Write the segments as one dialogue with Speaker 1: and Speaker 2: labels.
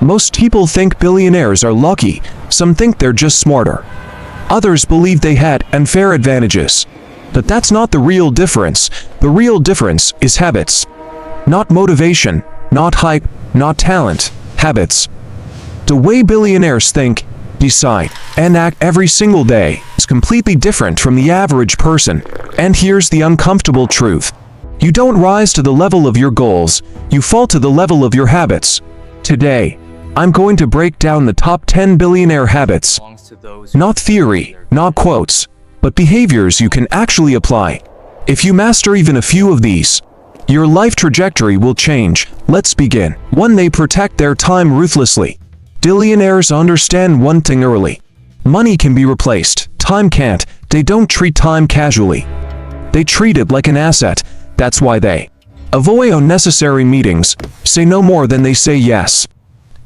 Speaker 1: Most people think billionaires are lucky, some think they're just smarter. Others believe they had unfair advantages. But that's not the real difference. The real difference is habits. Not motivation, not hype, not talent, habits. The way billionaires think, decide, and act every single day is completely different from the average person. And here's the uncomfortable truth. You don't rise to the level of your goals, you fall to the level of your habits. Today, I'm going to break down the top 10 billionaire habits. Not theory, not quotes, but behaviors you can actually apply. If you master even a few of these, your life trajectory will change. Let's begin. 1. They protect their time ruthlessly. Billionaires understand one thing early. Money can be replaced, time can't. They don't treat time casually. They treat it like an asset. That's why they avoid unnecessary meetings, say no more than they say yes.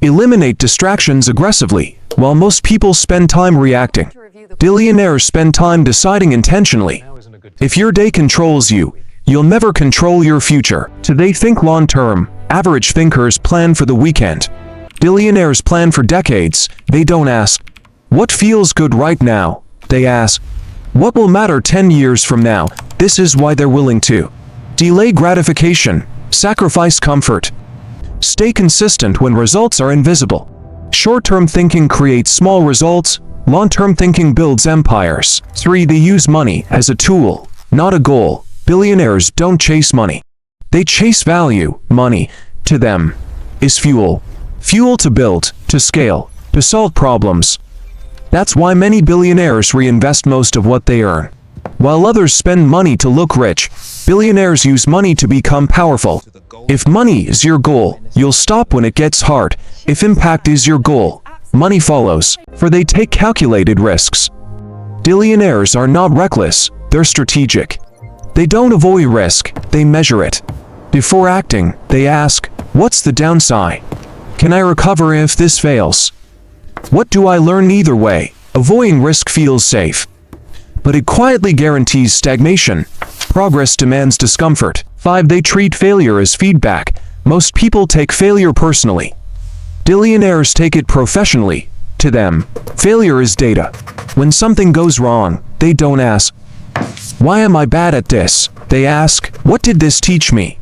Speaker 1: Eliminate distractions aggressively. While most people spend time reacting, billionaires spend time deciding intentionally. If your day controls you, you'll never control your future. They think long-term. Average thinkers plan for the weekend. Billionaires plan for decades. They don't ask, what feels good right now? They ask, what will matter 10 years from now? This is why they're willing to delay gratification, sacrifice comfort, stay consistent when results are invisible. Short-term thinking creates small results. Long-term thinking builds empires. 3. They use money as a tool, not a goal. Billionaires don't chase money. They chase value. Money, to them, is fuel. Fuel to build, to scale, to solve problems. That's why many billionaires reinvest most of what they earn. While others spend money to look rich, billionaires use money to become powerful. If money is your goal, you'll stop when it gets hard. If impact is your goal, money follows, for they take calculated risks. Billionaires are not reckless, they're strategic. They don't avoid risk, they measure it. Before acting, they ask, what's the downside? Can I recover if this fails? What do I learn either way? Avoiding risk feels safe, but it quietly guarantees stagnation. Progress demands discomfort. 5. They treat failure as feedback. Most people take failure personally. Billionaires take it professionally. To them, failure is data. When something goes wrong, they don't ask, why am I bad at this? They ask, what did this teach me?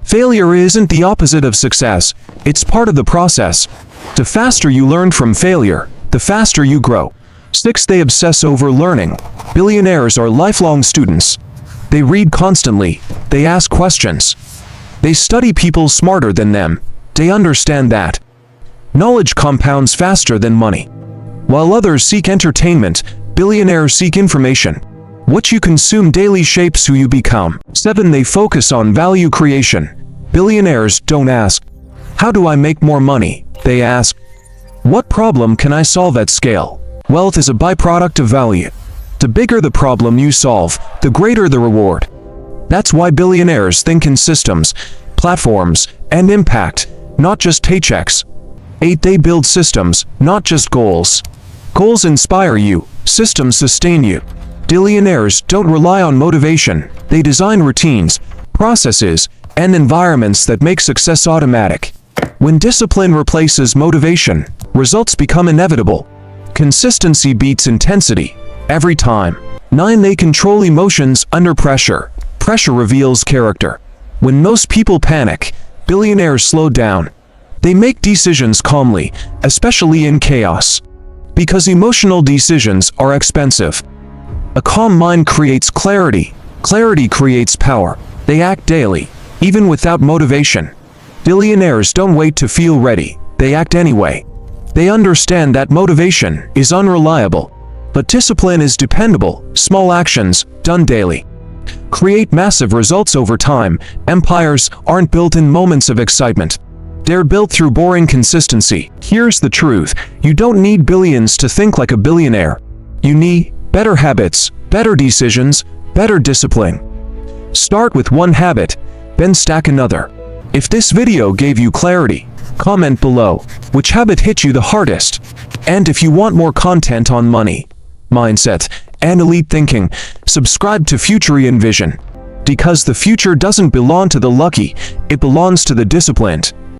Speaker 1: Failure isn't the opposite of success, it's part of the process. The faster you learn from failure, the faster you grow. 6. They obsess over learning. Billionaires are lifelong students. They read constantly, they ask questions. They study people smarter than them. They understand that knowledge compounds faster than money. While others seek entertainment, billionaires seek information. What you consume daily shapes who you become. 7. They focus on value creation. Billionaires don't ask, how do I make more money? They ask, what problem can I solve at scale? Wealth is a byproduct of value. The bigger the problem you solve, the greater the reward. That's why billionaires think in systems, platforms, and impact, not just paychecks. 8. They build systems, not just goals. Goals inspire you, systems sustain you. Billionaires don't rely on motivation, they design routines, processes, and environments that make success automatic. When discipline replaces motivation, results become inevitable. Consistency beats intensity, every time. 9. They control emotions under pressure. Pressure reveals character. When most people panic, billionaires slow down. They make decisions calmly, especially in chaos. Because emotional decisions are expensive. A calm mind creates clarity. Clarity creates power. They act daily, even without motivation. Billionaires don't wait to feel ready, they act anyway. They understand that motivation is unreliable, but discipline is dependable. Small actions, done daily, create massive results over time. Empires aren't built in moments of excitement. They're built through boring consistency. Here's the truth, you don't need billions to think like a billionaire. You need better habits, better decisions, better discipline. Start with one habit, then stack another. If this video gave you clarity, comment below which habit hit you the hardest. And if you want more content on money, mindset, and elite thinking, subscribe to Futureon Vision. Because the future doesn't belong to the lucky, it belongs to the disciplined.